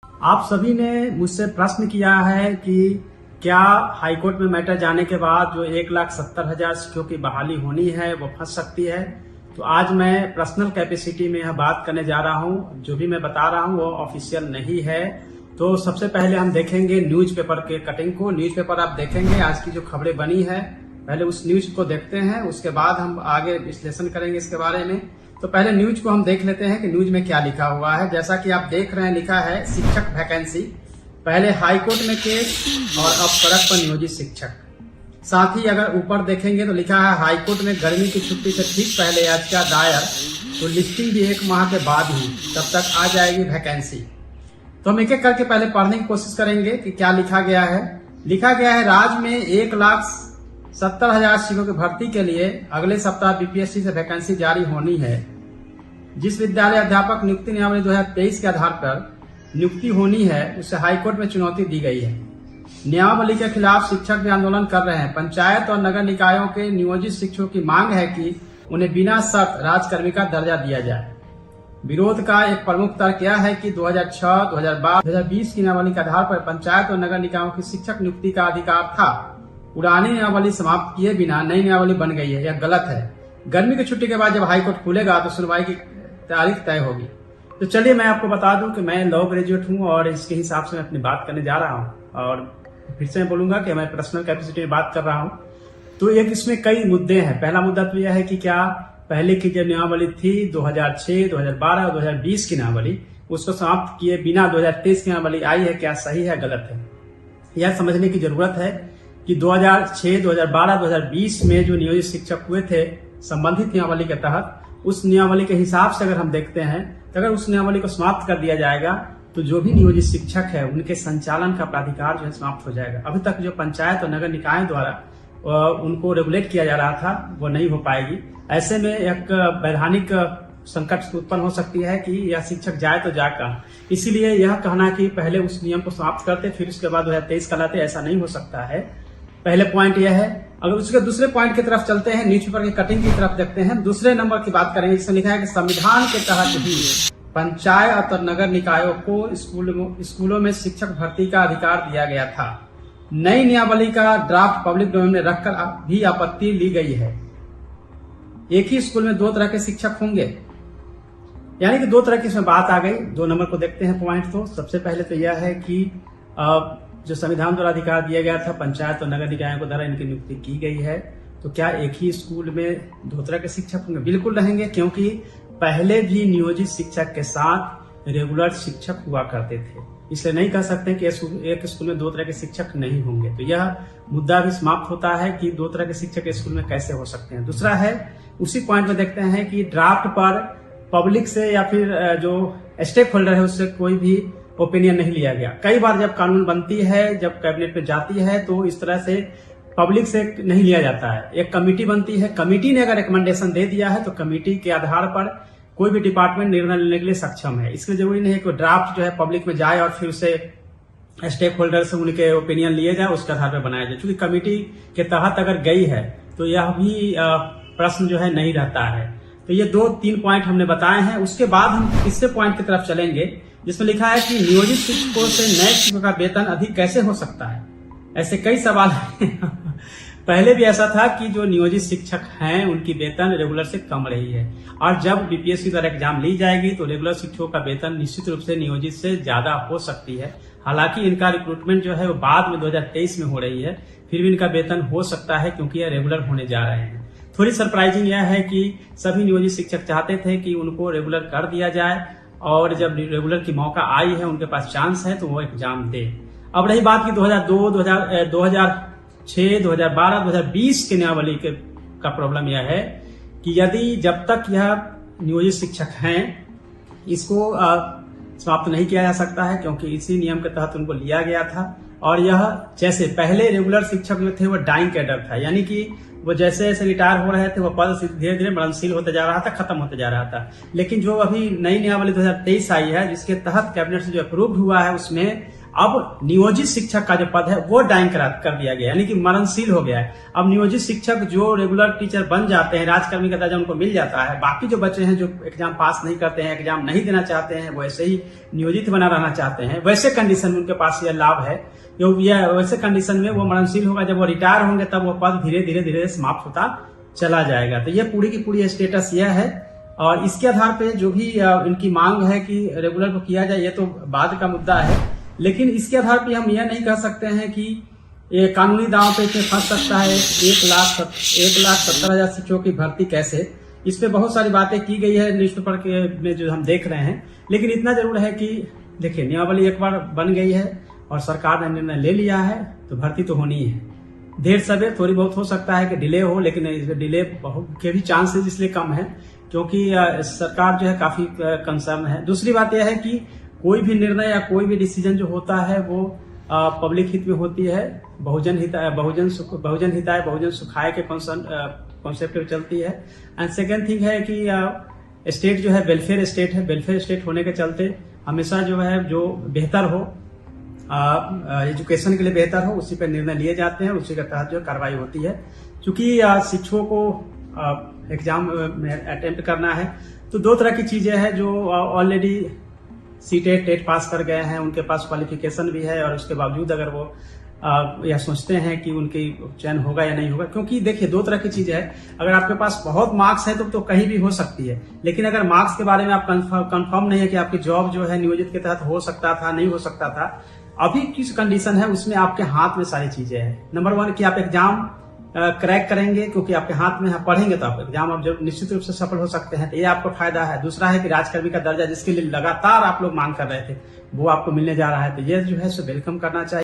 आप सभी ने मुझसे प्रश्न किया है कि क्या हाईकोर्ट में मैटर जाने के बाद जो 1,70,000 शिक्षकों की बहाली होनी है वो फंस सकती है। तो आज मैं पर्सनल कैपेसिटी में यह बात करने जा रहा हूं। जो भी मैं बता रहा हूं वो ऑफिशियल नहीं है। तो सबसे पहले हम देखेंगे न्यूज़पेपर के कटिंग को। न्यूज़पेपर आप देखेंगे, आज की जो खबरें बनी है पहले उस न्यूज को देखते हैं, उसके बाद हम आगे विश्लेषण करेंगे इसके बारे में। तो पहले न्यूज को हम देख लेते हैं कि न्यूज में क्या लिखा हुआ है। जैसा कि आप देख रहे हैं, लिखा है शिक्षक वैकेंसी, पहले हाईकोर्ट में केस और अब सड़क पर नियोजित शिक्षक। साथ ही अगर ऊपर देखेंगे तो लिखा है हाईकोर्ट में गर्मी की छुट्टी से ठीक पहले याचिका दायर, तो लिस्टिंग भी 1 माह के बाद ही, तब तक आ जाएगी वैकेंसी। तो हम एक एक करके पहले पढ़ने की कोशिश करेंगे कि क्या लिखा गया है। लिखा गया है राज्य में 1,70,000 शिक्षकों की भर्ती के लिए अगले सप्ताह बीपीएससी से वैकेंसी जारी होनी है। जिस विद्यालय अध्यापक नियुक्ति नियमावली 2023 के आधार पर नियुक्ति होनी है उसे हाईकोर्ट में चुनौती दी गई है। नियमावली के खिलाफ शिक्षक भी आंदोलन कर रहे हैं। पंचायत और नगर निकायों के नियोजित शिक्षकों की मांग है कि उन्हें बिना शर्त राजकर्मी का दर्जा दिया जाए। विरोध का एक प्रमुख तर्क यह है कि 2006, 2012, 2020 की नियमावली के आधार पर पंचायत और नगर निकायों की शिक्षक नियुक्ति का अधिकार था। पुरानी नियमावली समाप्त किए बिना नई नियमावली बन गई है, यह गलत है। गर्मी की छुट्टी के बाद जब हाईकोर्ट खुलेगा तो सुनवाई की तारीख तय होगी। तो चलिए मैं आपको बता दूं कि मैं लॉ ग्रेजुएट हूं और इसके हिसाब से मैं अपनी बात करने जा रहा हूं। और फिर से मैं बोलूंगा कि मैं पर्सनल कैपेसिटी में बात कर रहा हूं। तो एक इसमें कई मुद्दे हैं। पहला मुद्दा तो यह है कि क्या पहले की जो नियमावली थी 2006, 2012 और 2020 की नियमावली, उसको समाप्त किए बिना 2023 की नियमावली आई है, क्या सही है गलत है, यह समझने की जरूरत है कि 2006, 2012, 2020 में जो नियोजित शिक्षक हुए थे संबंधित नियमावली के तहत, उस नियमावली के हिसाब से अगर हम देखते हैं तो अगर उस नियमावली को समाप्त कर दिया जाएगा तो जो भी नियोजित शिक्षक है उनके संचालन का प्राधिकार जो है समाप्त हो जाएगा। अभी तक जो पंचायत और नगर निकाय द्वारा उनको रेगुलेट किया जा रहा था वो नहीं हो पाएगी। ऐसे में एक वैधानिक संकट उत्पन्न हो सकती है कि यह शिक्षक जाए तो जाए कहाँ। इसीलिए यह कहना कि पहले उस नियम को समाप्त करते फिर उसके बाद 2023 का लाते, ऐसा नहीं हो सकता है। पहले पॉइंट यह है। अगर उसके दूसरे पॉइंट की तरफ चलते हैं, न्यूज़पेपर की कटिंग की तरफ देखते हैं, दूसरे नंबर की बात करेंगे। इसमें लिखा है कि संविधान के तहत ही पंचायत और नगर निकायों को स्कूलों में शिक्षक भर्ती का अधिकार दिया गया था। नई नियमावली का ड्राफ्ट पब्लिक डोमेन में रखकर भी आपत्ति ली गई है। एक ही स्कूल में 2 तरह के शिक्षक होंगे, यानी कि 2 तरह की इसमें बात आ गई। 2 नंबर को देखते हैं पॉइंट। तो सबसे पहले तो यह है कि जो संविधान द्वारा अधिकार दिया गया था पंचायत और नगर निकायों को द्वारा इनकी नियुक्ति की गई है, तो क्या एक ही स्कूल में 2 तरह के शिक्षक होंगे? बिल्कुल रहेंगे, क्योंकि पहले भी नियोजित शिक्षक के साथ रेगुलर शिक्षक हुआ करते थे। इसलिए नहीं कह सकते कि एक स्कूल में 2 तरह के शिक्षक नहीं होंगे। तो यह मुद्दा भी समाप्त होता है कि 2 तरह के शिक्षक स्कूल में कैसे हो सकते हैं। दूसरा है, उसी पॉइंट में देखते हैं कि ड्राफ्ट पर पब्लिक से या फिर जो स्टेक होल्डर है उससे कोई भी ओपिनियन नहीं लिया गया। कई बार जब कानून बनती है, जब कैबिनेट में जाती है, तो इस तरह से पब्लिक से नहीं लिया जाता है। एक कमेटी बनती है, कमेटी ने अगर रिकमेंडेशन दे दिया है तो कमेटी के आधार पर कोई भी डिपार्टमेंट निर्णय लेने के लिए सक्षम है। इसलिए जरूरी नहीं है कि ड्राफ्ट जो है पब्लिक में जाए और फिर उसे स्टेक होल्डर से उनके ओपिनियन लिए जाए, उसके आधार पर बनाया जाए। क्योंकि कमेटी के तहत अगर गई है तो यह भी प्रश्न जो है नहीं रहता है। तो ये 2-3 पॉइंट हमने बताए हैं। उसके बाद हम तीसरे पॉइंट की तरफ चलेंगे, जिसमें लिखा है कि नियोजित शिक्षकों से नए शिक्षकों का वेतन अधिक कैसे हो सकता है। ऐसे कई सवाल हैं। पहले भी ऐसा था कि जो नियोजित शिक्षक हैं उनकी वेतन रेगुलर से कम रही है, और जब बीपीएससी द्वारा एग्जाम ली जाएगी तो रेगुलर शिक्षकों का वेतन निश्चित रूप से नियोजित से ज्यादा हो सकती है। हालांकि इनका रिक्रूटमेंट जो है वो बाद में 2023 में हो रही है, फिर भी इनका वेतन हो सकता है क्योंकि यह रेगुलर होने जा रहे हैं। थोड़ी सरप्राइजिंग यह है कि सभी नियोजित शिक्षक चाहते थे कि उनको रेगुलर कर दिया जाए, और जब रेगुलर की मौका आई है, उनके पास चांस है, तो वो एग्जाम दे। अब रही बात की 2002, 2006, 2012, 2020 के नियमावली का प्रॉब्लम यह है कि यदि जब तक यह नियोजित शिक्षक हैं इसको समाप्त नहीं किया जा सकता है, क्योंकि इसी नियम के तहत उनको लिया गया था। और यह जैसे पहले रेगुलर शिक्षक जो थे वो डाइंग कैडर था, यानी कि वो जैसे जैसे रिटायर हो रहे थे वो पद धीरे धीरे मरणशील होते जा रहा था, खत्म होते जा रहा था। लेकिन जो अभी नई नियमावली 2023 आई है, जिसके तहत कैबिनेट से जो अप्रूव हुआ है, उसमें अब नियोजित शिक्षक का जो पद है वो डाइन कर दिया गया, यानी कि मरणशील हो गया है। अब नियोजित शिक्षक जो रेगुलर टीचर बन जाते हैं, राजकर्मी का दर्जा उनको मिल जाता है, बाकी जो बच्चे हैं जो एग्जाम पास नहीं करते हैं, एग्जाम नहीं देना चाहते हैं, वैसे ही नियोजित बना रहना चाहते हैं, वैसे कंडीशन में उनके पास यह लाभ है। वैसे कंडीशन में वो मरणशील होगा, जब वो रिटायर होंगे तब वो पद धीरे धीरे समाप्त होता चला जाएगा। तो ये पूरी की पूरी स्टेटस यह है, और इसके आधार पे जो भी इनकी मांग है कि रेगुलर को किया जाए, ये तो बाद का मुद्दा है। लेकिन इसके आधार पे हम यह नहीं कह सकते हैं कि ये कानूनी दांव पे इसमें फंस सकता है 1,70,000 शिक्षकों की भर्ती कैसे। इस पे बहुत सारी बातें की गई है न्यूज़पेपर के में जो हम देख रहे हैं, लेकिन इतना जरूर है कि देखिए नियमावली एक बार बन गई है और सरकार ने निर्णय ले लिया है तो भर्ती तो होनी है। देर सवेर थोड़ी बहुत हो सकता है कि डिले हो, लेकिन इसमें डिले बहुत के भी चांसेस इसलिए कम है क्योंकि सरकार जो है काफी कंसर्न है। दूसरी बात यह है कि कोई भी निर्णय या कोई भी डिसीजन जो होता है वो पब्लिक हित में होती है, बहुजन हिताय बहुजन सुखाय के कॉन्सेप्ट पे चलती है। एंड सेकेंड थिंग है कि स्टेट जो है वेलफेयर स्टेट है, वेलफेयर स्टेट होने के चलते हमेशा जो है जो बेहतर हो, एजुकेशन के लिए बेहतर हो, उसी पर निर्णय लिए जाते हैं, उसी के तहत जो कार्रवाई होती है। चूंकि शिक्षकों को एग्जाम में अटेम्प्ट करना है तो दो तरह की चीजें हैं, जो ऑलरेडी सीटेट टेट पास कर गए हैं, उनके पास क्वालिफिकेशन भी है और उसके बावजूद अगर वो यह सोचते हैं कि उनकी चयन होगा या नहीं होगा, क्योंकि देखिए दो तरह की चीज है। अगर आपके पास बहुत मार्क्स है तो कहीं भी हो सकती है, लेकिन अगर मार्क्स के बारे में आप कंफर्म नहीं है कि आपकी जॉब जो है नियोजित के तहत हो सकता था नहीं हो सकता था, अभी किस कंडीशन है उसमें आपके हाथ में सारी चीजें हैं। नंबर 1 कि आप एग्जाम क्रैक करेंगे क्योंकि आपके हाथ में पढ़ेंगे तो आप एग्जाम आप जब निश्चित रूप से सफल हो सकते हैं, तो ये आपको फायदा है। दूसरा है कि राजकर्मी का दर्जा जिसके लिए लगातार आप लोग मांग कर रहे थे वो आपको मिलने जा रहा है, तो ये जो है सो वेलकम करना चाहिए।